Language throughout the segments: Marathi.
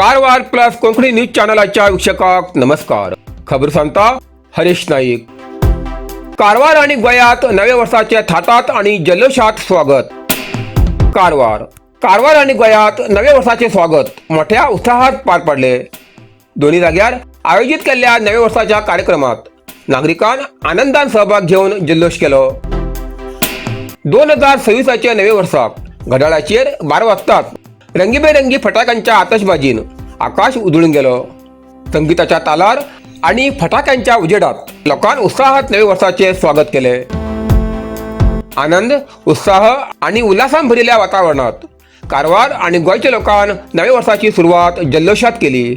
कारवार प्लस कोंकणी न्यूज चॅनलाच्या वीक्षकांक नमस्कार. खबर सांगता हरीश नाईक. कारवार आणि गोंयात नवे वर्साचे थाटात आणि जल्लोषात स्वागत. कारवार आणि गोंयात नवे वर्साचे स्वागत मोठ्या उत्साहात पार पडले. दोन्ही जाग्यार आयोजित केल्ल्या नवे वर्साच्या कार्यक्रमात नागरिकांनी आनंदान सहभाग घेऊन जल्लोष केलो. 2026चे नवे वर्साक घड्याळाचेर 12 वाजताच रंगीबेरंगी फटाक्यांच्या आतषबाजीन आकाश उजळून गेलो. संगीताच्या तालार आणि फटाक्यांच्या उजेडात लोकांनी उत्साहात नवे वर्साचे स्वागत केले. आनंद, उत्साह आणि उल्हासान भरिल्ल्या वातावरणात कारवार आणि गोंयच्या लोकांनी नवे वर्साची सुरुवात जल्लोषात केली.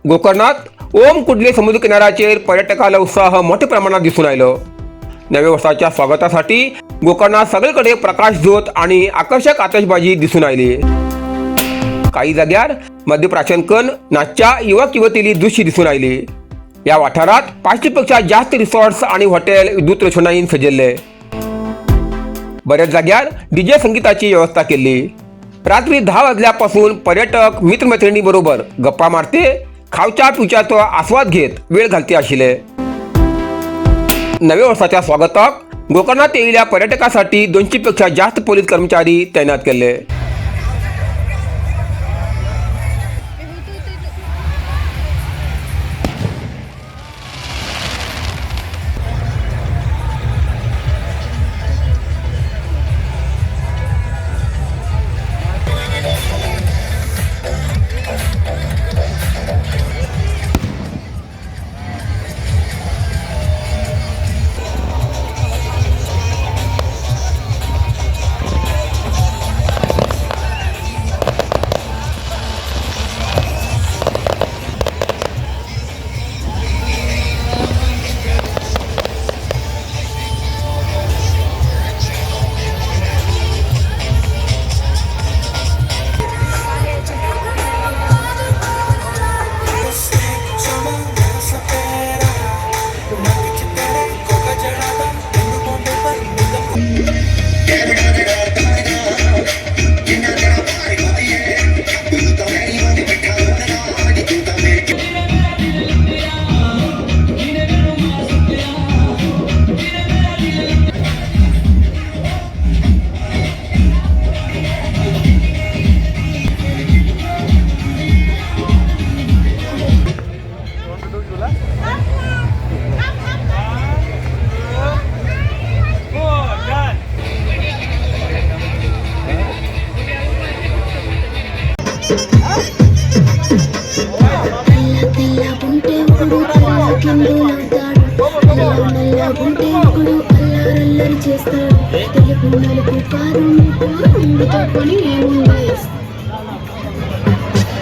गोकर्णात ओम कुडले समुद्र किनाऱ्याचेर पर्यटकांचा उत्साह मोठ्या प्रमाणात दिसून आयलो. नवे वर्साच्या स्वागतासाठी गोकर्णात सगळीकडे प्रकाश ज्योत आणि आकर्षक आतषबाजी दिसून आली. काही जाग्यार मध्यप्राशन करून नाचच्या युवक युवतीली दृश्य दिसून आयली. या वाठारात 500 पेक्षा जास्त रिसॉर्ट्स आणि हॉटेल विद्युत रोषणाईन सजयल्ले. बऱ्याच जाग्यार डीजे संगीताची व्यवस्था केली. रात्री 10 वाजल्यापासून पर्यटक मित्रमैत्रिणी बरोबर गप्पा मारते, खावच्या पिवच्याचो आस्वाद घेत वेळ घालते आशिल्ले. नवे वर्साच्या स्वागताक गोकर्णात येयल्ल्या पर्यटकांसाठी 200 पेक्षा जास्त पोलीस कर्मचारी तैनात केले.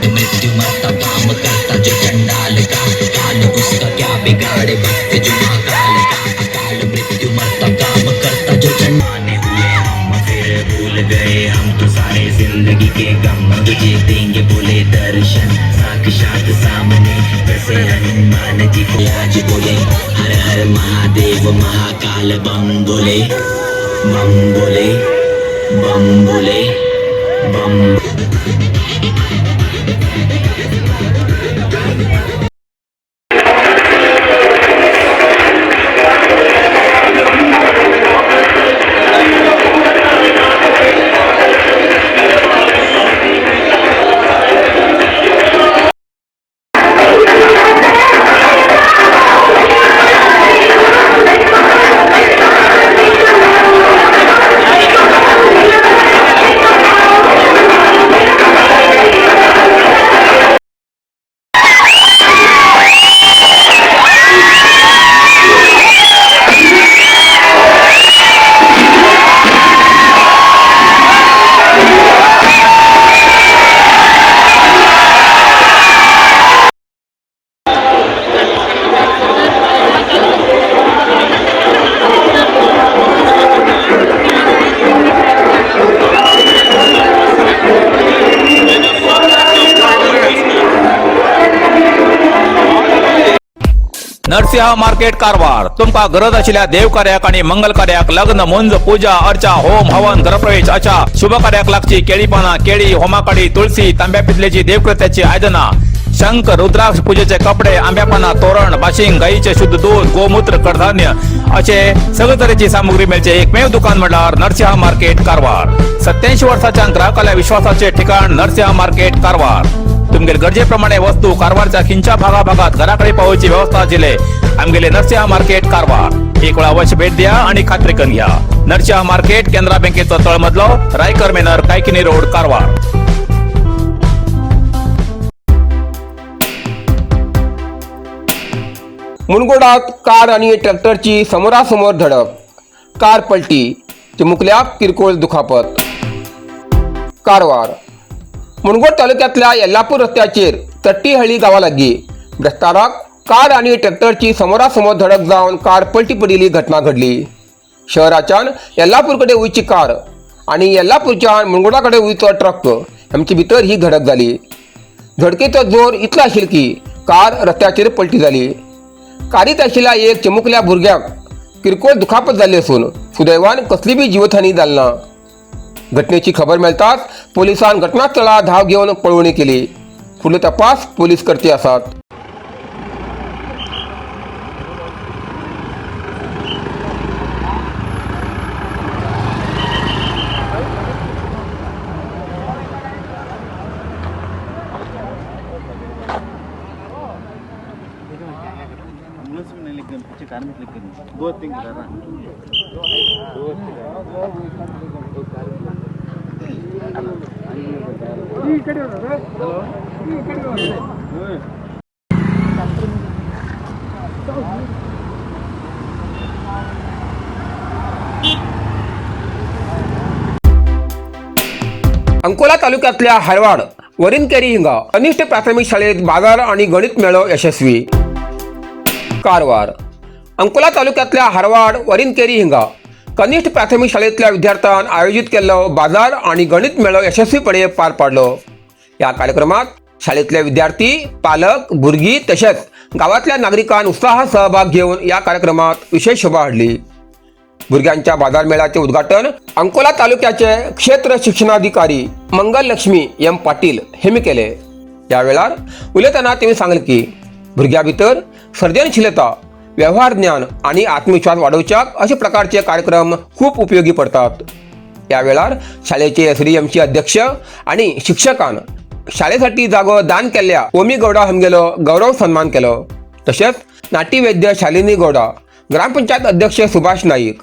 मृत्यु मरता काम करता जो चंडाल का, काल उसका क्या बिगाड़े भक्त जो महाकाल का. अकाल मृत्यु मरता काम करता जो चंडाने हुए हम फिर भूल गए हम तो सारे जिंदगी के गम. तुझे देंगे बोले दर्शन साक्षात सामने, वैसे हनुमान जी को आज बोले हर हर महादेव महाकाल बम बोले बम बोले बम बोले बम. नरसिंह मार्केट कारवार तुमका गरज आशिल्ल्या देव कार्याक आणि मंगल कार्याक लग्न मुंज पूजा अर्चा होम हवन ग्रहप्रवेश अशा शुभ कार्याक लागची केळी पाना केळी होमाकडी तुळशी तांब्या पितलेची देवकृत्याची आयदना शंख रुद्राक्ष पूजेचे कपडे आंब्या पाना तोरण बाशिंग गाईचे शुद्ध दूध गोमूत्र कडधान्य असे सगळे तरेची सामुग्री मेळचे एकमेव दुकान म्हणल्यार नरसिंह मार्केट कारवार 87 वर्षाच्या ग्राहकाला विश्वासाचे ठिकाण नरसिंह मार्केट कारवार तुमगेर गरजेप्रमाणे वस्तू कारवारच्या खिंच्या भागाभागात घराकडे पावोवची व्यवस्था आशिल्ले आमगेले नरसिंह मार्केट कारवार एक वेळ अवश्य भेट द्या आणि खात्री करून घ्या नरसिंह मार्केट केंद्रा बँकेचो तळमजलो रायकर मेनर कायकिनी रोड कारवार. मुनगोडात कार आणि ट्रॅक्टरची समोरासमोर धडक कार पलटी चिमुकल्याक किरकोळ दुखापत. कारवार मुनगोड तालुक्यातल्या येल्लापूर रस्त्याचेर तट्टीहळ्ळी गावालागी बेस्ताराक कार आणि ट्रॅक्टरची समोरासमोर धडक जावन कार पलटी पडिल्ली घटना घडली. शहराच्यान येल्लापूरकडे वयची कार आणि येल्लापूरच्यान मुनगोडाकडे वयचो ट्रक हांचे भितर ही धडक जाली. धडकेचो जोर इतलो आशिल्लो की कार रस्त्याचेर पलटी जाली. कारीत आशिल्ल्या एक चिमुकल्या भुरग्याक किरकोळ दुखापत जाल्ली असून सुदैवान कसली बी जीवहानी जाली ना. घटनेची खबर मेळताच पोलिसांन घटनास्थळार धाव घेवन पळवणी केली. फुडलो तपास पोलीस करते आसात. दो तीन अंकोला तालुक्यातल्या हरवाड वरिनकेरी हिंगा कनिष्ठ प्राथमिक शाळेत बाजार आणि गणित मेळो यशस्वी. कारवार अंकोला तालुक्यातल्या हरवाड वरिनकेरी हिंगा कनिष्ठ प्राथमिक शाळेतल्या विद्यार्थ्यांन आयोजित केल्लो बाजार आणि गणित मेळो यशस्वीपणे पार पाडलो. या कार्यक्रमात शाळेतले विद्यार्थी पालक भुरगीं तसेच गावातल्या नागरिकांनी उत्साहात सहभाग घेऊन या कार्यक्रमात विशेष शोभा हाडली. भुरग्यांच्या बाजार मेळ्याचे उद्घाटन अंकोला तालुक्याचे क्षेत्र शिक्षणाधिकारी मंगल लक्ष्मी एम पाटील हेमी केले. या वेळार उलयतना तेणी सांगले की भुरग्यां भितर सर्जनशीलता व्यवहार ज्ञान आणि आत्मविश्वास वाढवच्याक अशा प्रकारचे कार्यक्रम खूप उपयोगी पडतात. या वेळार शाळेचे SDMC अध्यक्ष आणि शिक्षकान शाळेसाठी जागो दान केल्ल्या ओमी गौडा हांगेलो गौरव सन्मान केलो. तसेच नाटी वैद्य शालिनी गौडा ग्रामपंचायत अध्यक्ष सुभाष नाईक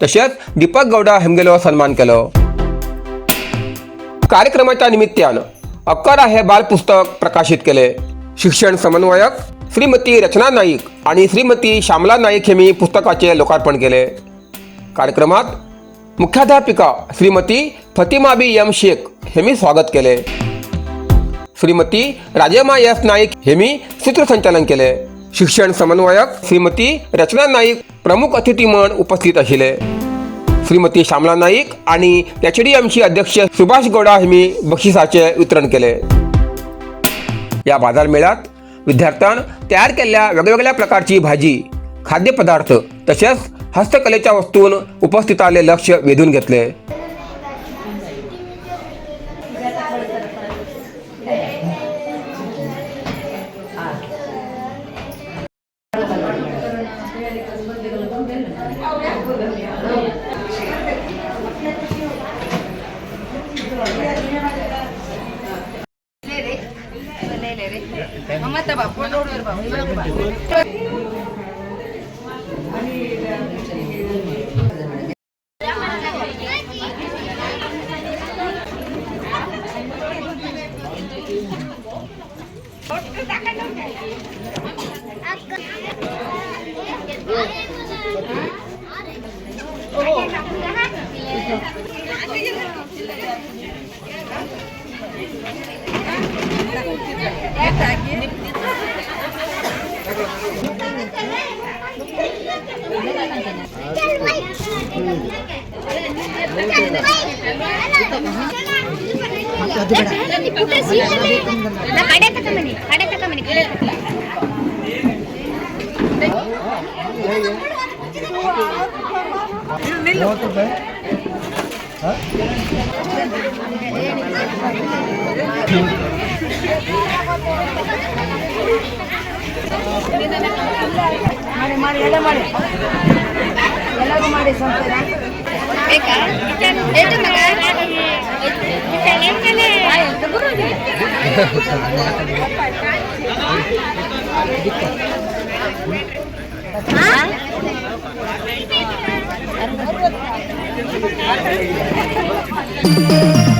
तसेच दीपक गौडा हांगेलो सन्मान केलो. कार्यक्रमाच्या निमित्तान अक्करा हे बालपुस्तक प्रकाशित केले. शिक्षण समन्वयक श्रीमती रचना नाईक आणि श्रीमती श्यामला नाईक हेमी पुस्तकाचे लोकार्पण केले. कार्यक्रमात मुख्याध्यापिका श्रीमती फतिमाबी एम शेख हेमी स्वागत केले. श्रीमती राजेमा एस नाईक हेमी सूत्रसंचालन केले. शिक्षण समन्वयक श्रीमती रचना नाईक प्रमुख अतिथी म्हणून उपस्थित आशिल्ले. श्रीमती श्यामला नाईक आणि HDMC अध्यक्ष सुभाष गौडा हेमी बक्षिसाचे वितरण केले. या बाजार मेळ्यात विद्यार्थ्यांनी तयार केलेल्या वेगवेगळ्या प्रकारची भाजी खाद्यपदार्थ तसेच हस्तकलेच्या वस्तूंनी उपस्थितांचे लक्ष वेधून घेतले.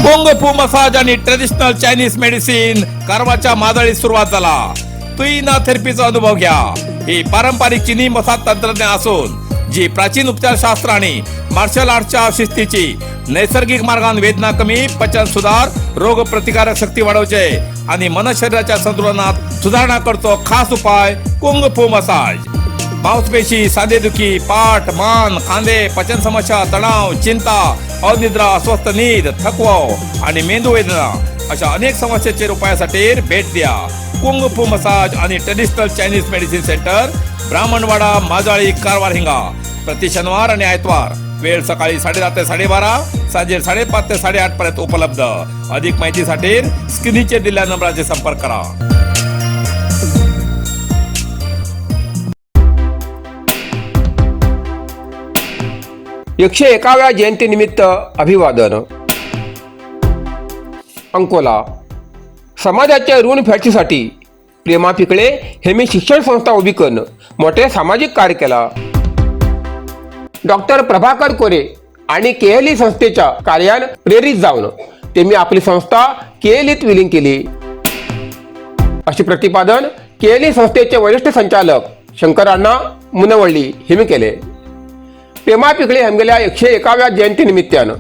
कुंग फू मसाज आणि ट्रेडिशनल चायनीज मेडिसिन कारवारच्या मादळीत सुरुवात झाला. तुईना थेरपीचा अनुभव घ्या. ही पारंपरिक चीनी मसाज तंत्रज्ञान असून जी प्राचीन उपचारशास्त्र आणि मार्शल आर्टच्या शिस्तीची नैसर्गिक मार्गाने वेदना कमी, पचन सुधार, रोग प्रतिकारक शक्ती वाढवते आणि मन शरीराच्या संतुलनात सुधारणा करतो. खास उपाय कुंग फू मसाज. मांसपेशी, सांधेदुखी, पाठ, मान, खांदे, पचन समस्या, तणाव, चिंता, अनिद्रा, अस्वस्थ नींद, थकवा आणि मेंदू वेदना अशा अनेक समस्येचे उपायासाठी भेट द्या. कुंग फू मसाज आणि traditional Chinese medicine centre, Brahmanwada, Majali, Karwar हिंगा. प्रति शनिवार आणि आयतवार. वेळ सकाळी 10:30 ते 12:30, सांजे 5:30 ते 8:30 पर्यंत उपलब्ध. अधिक माहितीसाठी स्क्रीनचे दिलेल्या नंबराचे संपर्क करा. एकशे 1व्या जयंतीनिमित्त अभिवादन. अंकोला. समाजाच्या ऋण फेडीसाठी प्रेमा पिकळे हेमी शिक्षण संस्था उभी करून मोठे सामाजिक कार्य केला. डॉक्टर प्रभाकर कोरे आणि केएलई संस्थेच्या कार्यान प्रेरित जाऊन त्यांनी आपली संस्था केएलईत विलीन केली, असे प्रतिपादन केएलई संस्थेचे वरिष्ठ संचालक शंकरांना मुनवळ्ळी हेमी केले. प्रेमा पिकळे हेमगेल्या 101व्या जयंतीनिमित्तानं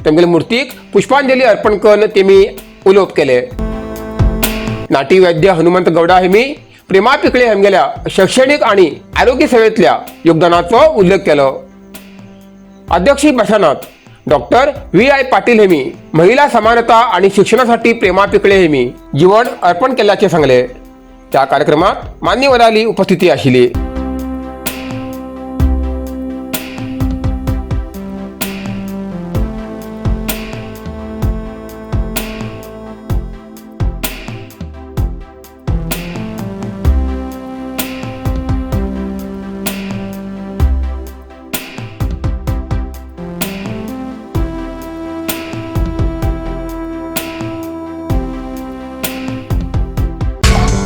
तेमगेले मूर्तीक पुष्पांजली अर्पण करून तेमी उलोवप केले. नाटी वैद्य हनुमंत गौडा हेमी प्रेमा पिकळे हेमगेल्या शैक्षणिक आणि आरोग्य सेवेतल्या योगदानाचो उल्लेख केलो. अध्यक्षीय भाषणात डॉक्टर VI पाटील हेमी महिला समानता आणि शिक्षणासाठी प्रेमा पिकळे हेमी जीवन अर्पण केल्याचे सांगले. त्या कार्यक्रमात मान्यवरांची उपस्थिती आशिल्ली.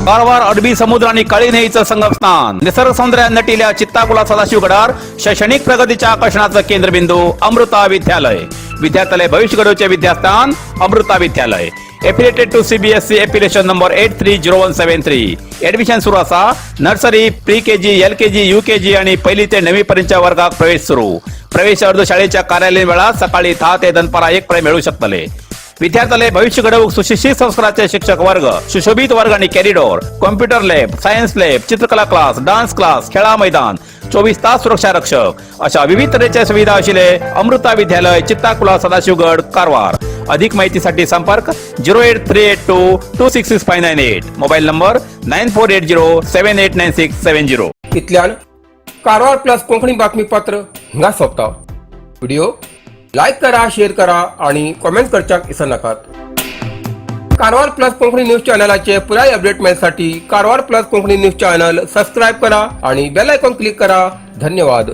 कारवार अरबी समुद्र आणि काळी नदीचं संगमस्थान, निसर्ग सौंदर्याने नटलेल्या चित्ताकुला सदाशिवगडावर शैक्षणिक प्रगतीच्या आकर्षणाचं केंद्रबिंदू अमृता विद्यालय. विद्यार्थ्यालय भविष्य घडवचे विद्यास्थान Amrita Vidyalaya. Affiliated to CBSE application number 830173. Admission सुरू असा. Nursery, pre KG, LKG, UKG आणि 1ली ते 9वी पर्यंतच्या वर्गात प्रवेश सुरू. प्रवेश अर्ज शाळेच्या कार्यालयीन वेळा सकाळी 10 ते दनपारा 1 पर्यंत मिळू शकतले. विद्यार्थ्यालय भविष्य घडवूक सुशिक्षित संस्काराचे शिक्षक वर्ग, सुशोभित वर्ग आणि corridor, computer lab, science lab, चित्रकला क्लास, डान्स क्लास, खेळा मैदान, 24 तास सुरक्षा रक्षक अशा विविध तऱ्हेच्या सुविधा असलेले अमृता विद्यालय, चित्ताकुला, सदाशिवगड, कारवार. अधिक माहितीसाठी संपर्क 08382266598. Mobile number 9480789670. इतल्यान कारवार प्लस कोंकणी बातमीपत्र हिंगा सोंपता. व्हिडिओ लाईक करा, शेअर करा आणि कमेंट करच्याक विसरू नकात. कारवार प्लस कोंकणी न्यूज चॅनलाचे पुराय अपडेट मिळण्यासाठी Karwar plus Konkani news channel subscribe करा आणि बेल आयकॉन क्लिक करा. धन्यवाद.